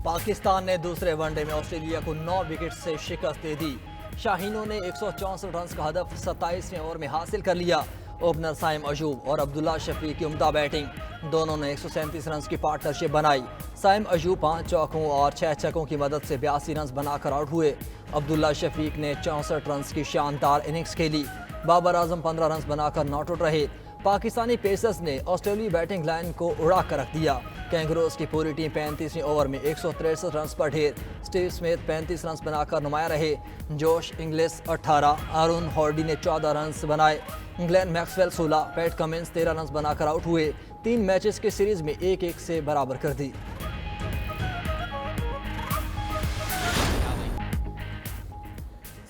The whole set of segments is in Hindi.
पाकिस्तान ने दूसरे वनडे में ऑस्ट्रेलिया को 9 विकेट से शिकस्त दे दी। शाहीनों ने 164 रन का हदफ 27वें ओवर में हासिल कर लिया। ओपनर साइम अयूब और अब्दुल्ला शफीक की उम्दा बैटिंग, दोनों ने 137 रन की पार्टनरशिप बनाई। साइम अयूब 5 चौकों और 6 छक्कों की मदद से 82 रन बनाकर आउट हुए। अब्दुल्ला शफीक ने 64 रन की शानदार इनिंग्स खेली। बाबर आजम 15 रन बनाकर नॉट आउट रहे। पाकिस्तानी पेसर्स ने ऑस्ट्रेलियाई बैटिंग लाइन को उड़ा कर रख दिया। कैंगरोज की पूरी टीम 35वें ओवर में 163 रन पर ढेर। स्टीव स्मिथ 35 रन बनाकर नुमाया रहे। जोश इंग्लिस 18, अरुण हॉर्डी ने 14 रन बनाए। Glenn Maxwell 16, PAT Cummins 13 run बनाकर आउट हुए। 3 मैचेस की सीरीज में 1-1 से बराबर कर दी।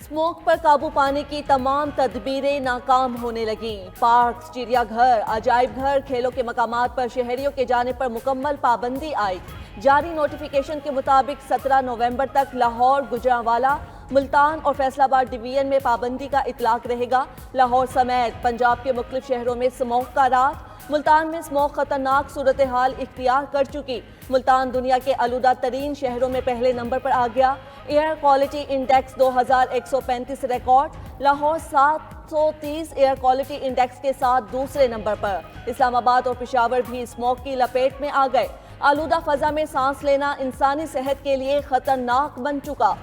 स्मोक पर काबू पाने की तमाम तदबीरें नाकाम होने लगीं। पार्क, चिड़ियाघर, अजायब घर, खेलों के मकामात पर शहरियों के जाने पर मुकम्मल पाबंदी आई। जारी नोटिफिकेशन के मुताबिक 17 नवंबर तक लाहौर, गुजरांवाला, मुल्तान और फैसलाबाद डिवीजन में पाबंदी का इतलाक रहेगा। लाहौर समेत पंजाब के मुख्तलिफ शहरों में स्मोक का राज। मुल्तान में स्मोक खतरनाक सूरत हाल इख्तियार कर चुकी। मुल्तान दुनिया के आलूदा तरीन शहरों में पहले नंबर पर आ गया। Air quality index 2135 record. Lahore 730 air quality index के साथ दूसरे नंबर पर। इस्लामाबाद और पेशावर भी स्मोक की लपेट में आ गए। आलूदा फजा में सांस लेना इंसानी सेहत के लिए खतरनाक बन चुका।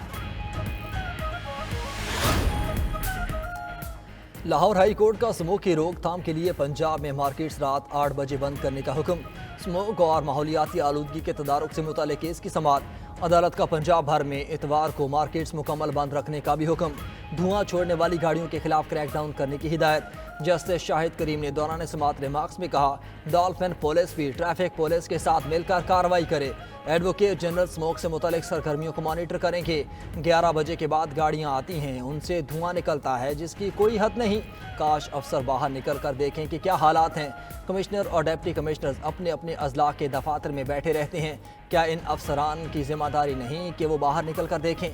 लाहौर हाई कोर्ट का स्मोक की रोकथाम के लिए पंजाब में मार्केट्स रात 8 बजे बंद करने का हुक्म। स्मोक और माहौलियाती आलूदगी के तदारुक से मुताल्लिक केस की समाअत। अदालत का पंजाब भर में इतवार को मार्केट्स मुकम्मल बंद रखने का भी हुक्म। धुआं छोड़ने वाली गाड़ियों के खिलाफ क्रैकडाउन करने की हिदायत। जस्टिस शाहिद करीम ने दौरान समाअत रिमार्क्स में कहा, डॉल्फिन पुलिस भी ट्रैफिक पुलिस के साथ मिलकर कार्रवाई करे। एडवोकेट जनरल स्मोक से मुतालिक सरगर्मियों को मॉनिटर करेंगे। 11 बजे के बाद गाड़ियां आती हैं, उनसे धुआं निकलता है जिसकी कोई हद नहीं। काश अफसर बाहर निकल कर देखें कि क्या हालात हैं। कमिश्नर और डिप्टी कमिश्नर्स अपने अपने अजला के दफातर में बैठे रहते हैं। क्या इन अफसरान की जिम्मेदारी नहीं कि वो बाहर निकल कर देखें?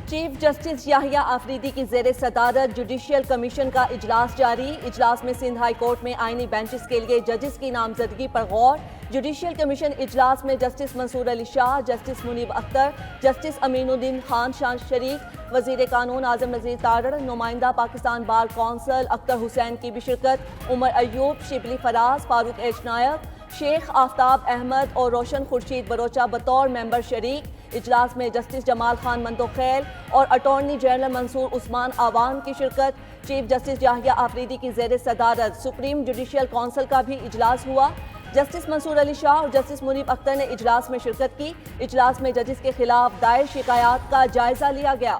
चीफ जस्टिस याहिया आफरीदी की ज़ेर सदारत जुडिशियल कमीशन का इजलास जारी। इजलास में सिंध हाई कोर्ट में आइनी बेंचेस के लिए जजेस की नामजदगी पर गौर। जुडिशियल कमीशन इजलास में justice Mansoor Ali Shah, justice Munib Akhtar, justice Aminuddin Khan Shan Sharif, वजीर कानून आजम नज़ीर तारड़, नुमाइंदा पाकिस्तान बार कौंसल अख्तर हुसैन की भी शिरकत। उमर अयूब, शिबली फराज, फारूक एच नायक, शेख आफ्ताब अहमद और रोशन खुर्शीद बरोचा बतौर मेंबर शरीक। इजलास में जस्टिस जमाल खान मंदोखैल और अटॉर्नी जनरल मंसूर उस्मान आवान की शिरकत। चीफ जस्टिस याहिया आफरीदी की ज़ेर सदारत सुप्रीम जुडिशियल काउंसिल का भी इजलास हुआ। जस्टिस मंसूर अली शाह और जस्टिस मुनीब अख्तर ने इजलास में शिरकत की। इजलास में जजेस के खिलाफ दायर शिकायत का जायजा लिया गया।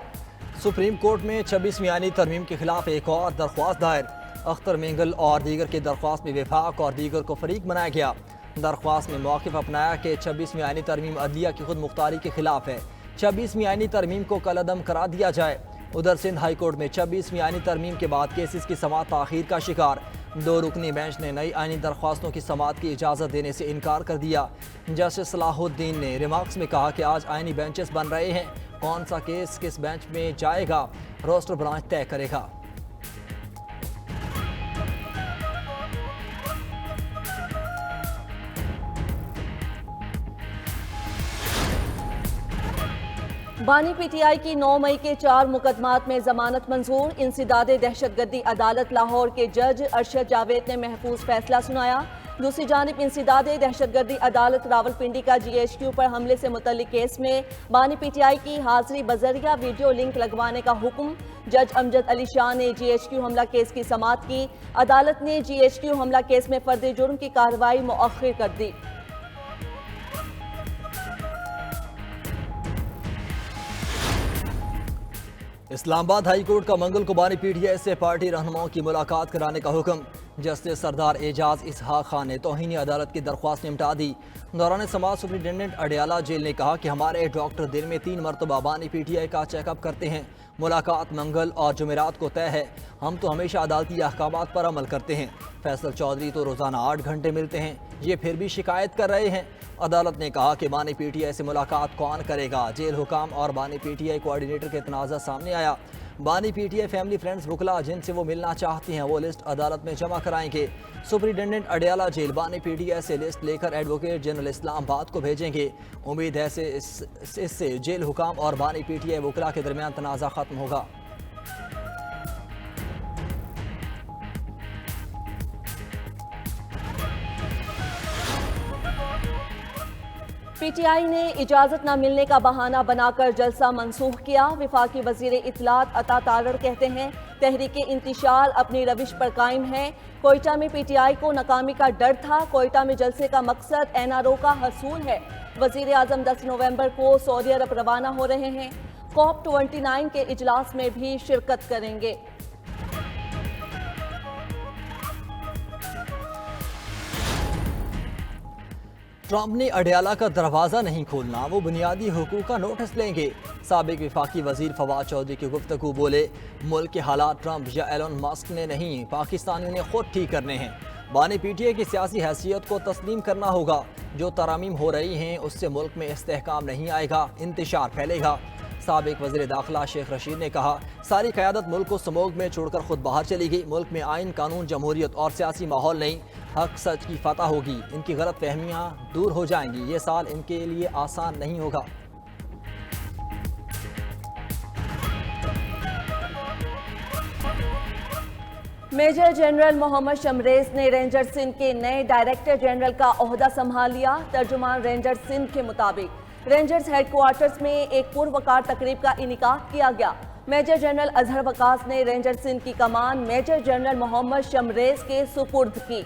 सुप्रीम कोर्ट में 26वीं आईनी तरमीम के खिलाफ एक और दरख्वास्त दायर। अख्तर मेंगल और दीगर की दरख्वास्त में विफाक और दीगर को फरीक बनाया गया। दरख्वास्त में मौक़िफ़ अपनाया कि 26वीं आईनी तरमीम अदलिया की खुद मुख्तारी के खिलाफ है। 26वीं आईनी तरमीम को कलअदम करार दिया जाए। उधर सिंध हाई कोर्ट में 26वीं आईनी तरमीम के बाद केसेस की समाअत ताख़ीर का शिकार। 2 रुकनी बेंच ने नई आईनी दरख्वास्तों की समाअत की इजाज़त देने से इनकार कर दिया। जस्टिस सलाहुद्दीन ने रिमार्क्स में कहा कि आज आईनी बेंचेस बन रहे हैं, कौन सा केस किस बेंच में जाएगा रोस्टर ब्रांच तय करेगा। बानी पीटीआई की 9 मई के 4 मुकदमात में जमानत मंजूर। इंसदादे दहशतगर्दी अदालत लाहौर के जज अरशद जावेद ने महफूज फैसला सुनाया। दूसरी जानिब इंसदादे दहशतगर्दी अदालत रावलपिंडी का GHQ पर हमले से मुतल्लिक केस में बानी पीटीआई की हाजिरी बजरिया वीडियो लिंक लगवाने का हुक्म। जज अमजद अली शाह ने GHQ हमला केस की समाअत की। अदालत ने GHQ हमला केस में फर्द जुर्म की कार्रवाई मुअख्खर कर दी। इस्लामाबाद हाई कोर्ट का मंगल को बानी पीटीआई से पार्टी रहनुमाओं की मुलाकात कराने का हुक्म। जस्टिस सरदार एजाज इसहाक खान ने तौहीनी अदालत की दरख्वास्त निपटा दी। दौरान समाज सुप्रिटेंडेंट अडियाला जेल ने कहा कि हमारे डॉक्टर दिन में 3 मरतबा बानी पीटीआई का चेकअप करते हैं। मुलाकात मंगल और जुमेरात को तय है। हम तो हमेशा अदालती अहकामात पर अमल करते हैं। फैसल चौधरी तो रोज़ाना 8 घंटे मिलते हैं, ये फिर भी शिकायत कर रहे हैं। अदालत ने कहा कि बानी पीटीआई से मुलाकात कौन करेगा। जेल हुकाम और बानी पीटीआई कोऑर्डिनेटर के तनाज़ा सामने आया। बानी पीटीआई फैमिली फ्रेंड्स वकला जिनसे वो मिलना चाहती हैं वो लिस्ट अदालत में जमा कराएंगे। सुपरिटेंडेंट अडयाला जेल बानी पीटीआई से लिस्ट लेकर एडवोकेट जनरल इस्लामाबाद को भेजेंगे। उम्मीद है इससे जेल हुकाम और बानी पीटीआई वकला के दरमियान तनाज़ा खत्म होगा। पीटीआई ने इजाजत न मिलने का बहाना बनाकर जलसा मंसूख किया। वफाकी वजीर इत्तलात अता तारड़ कहते हैं तहरीक इंतिशाल अपनी रविश पर कायम है। कोयटा में पीटीआई को नाकामी का डर था। कोयटा में जलसे का मकसद एनआरओ का हसूल है। वजीर आजम 10 नवंबर को सऊदी अरब रवाना हो रहे हैं। COP29 के इजलास में भी शिरकत करेंगे। ट्रंप ने अडयाला का दरवाज़ा नहीं खोलना, वो बुनियादी हुकूक का नोटिस लेंगे। साबिक वफाकी वजीर फवाद चौधरी की गुफ्तगू बोले मुल्क के हालात ट्रंप या एलन मस्क ने नहीं पाकिस्तानियों ने खुद ठीक करने हैं। बानी पीटीआई की सियासी हैसियत को तस्लीम करना होगा। जो तरामीम हो रही हैं उससे मुल्क में इस्तेहकाम नहीं आएगा, इंतशार फैलेगा। साबिक वज़ीर दाखिला शेख रशीद ने कहा सारी क़यादत मुल्क को समोग में छोड़कर खुद बाहर चली गई। मुल्क में आइन कानून जमहूरियत और सियासी माहौल नहीं, हक सच की फतह होगी। इनकी गलत फहमियाँ दूर हो जाएंगी। ये साल इनके लिए आसान नहीं होगा। मेजर जनरल मोहम्मद शमरेज ने रेंजर सिंध के नए डायरेक्टर जनरल का ओहदा संभाल लिया। तर्जुमान रेंजर सिंध के मुताबिक रेंजर्स हेडक्वार्टर्स में एक पुरवकार तकरीब का इनेकाद किया गया। मेजर जनरल अजहर वकास ने रेंजर सिंध की कमान मेजर जनरल मोहम्मद शमरेज के सुपुर्द की।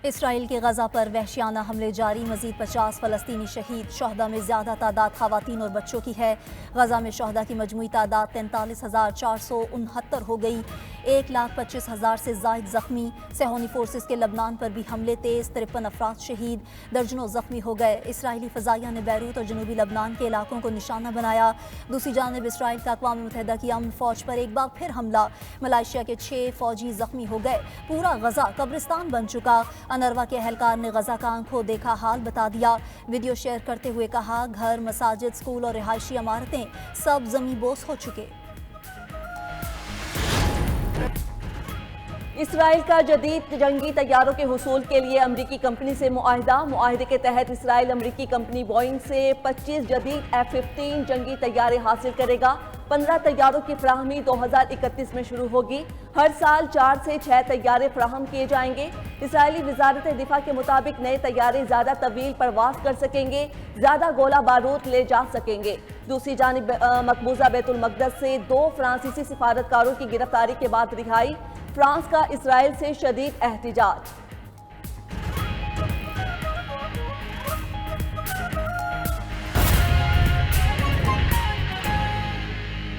इसराइल के गजा पर वहशियाना हमले जारी, मजीद 50 फलस्तीनी शहीद। शहदा में ज्यादा तादाद खवातीन और बच्चों की है। गजा में शहदा की मजमूई तादाद 43,469 हो गई। 1,25,000 से जायद जख्मी। सेहोनी फोर्सेस के लबनान पर भी हमले तेज, 53 अफराद शहीद, दर्जनों जख्मी हो गए। इसराइली फजाइया ने बैरूत और जनूबी लबनान के इलाकों को निशाना बनाया। दूसरी जानब इसराइल का अक़वाम मुत्तहिदा की अमन फौज पर एक बार फिर हमला। मलेशिया के 6 फौजी जख्मी हो गए। पूरा गजा कब्रिस्तान बन चुका। अनरवा के अहलकार ने गजा का आंखों देखा हाल बता दिया। वीडियो शेयर करते हुए कहा घर, मसाजिद, स्कूल और रिहायशी इमारतें सब ज़मीं बोस हो चुके। इसराइल का जदीद जंगी तैयारों के हुसूल के लिए अमरीकी कंपनी से मुआहिदा। मुआहिदे के तहत इसराइल अमरीकी कंपनी बोइंग से 25 जदीद F-15 जंगी तैयारे हासिल करेगा। 15 तैयारों की फ्राहमी 2031 में शुरू होगी। हर साल 4 से 6 तैयारे फ्राहम किए जाएंगे। इसराइली वजारत दिफा के मुताबिक नए तैयारे ज़्यादा तवील परवास कर सकेंगे, ज़्यादा गोला बारूद ले जा सकेंगे। दूसरी जानिब मकबूजा बैतुल मक़दस से 2 फ्रांसीसी सिफारतकारों की गिरफ्तारी के बाद रिहाई। फ्रांस का इसराइल से शदीद एहतिजाज।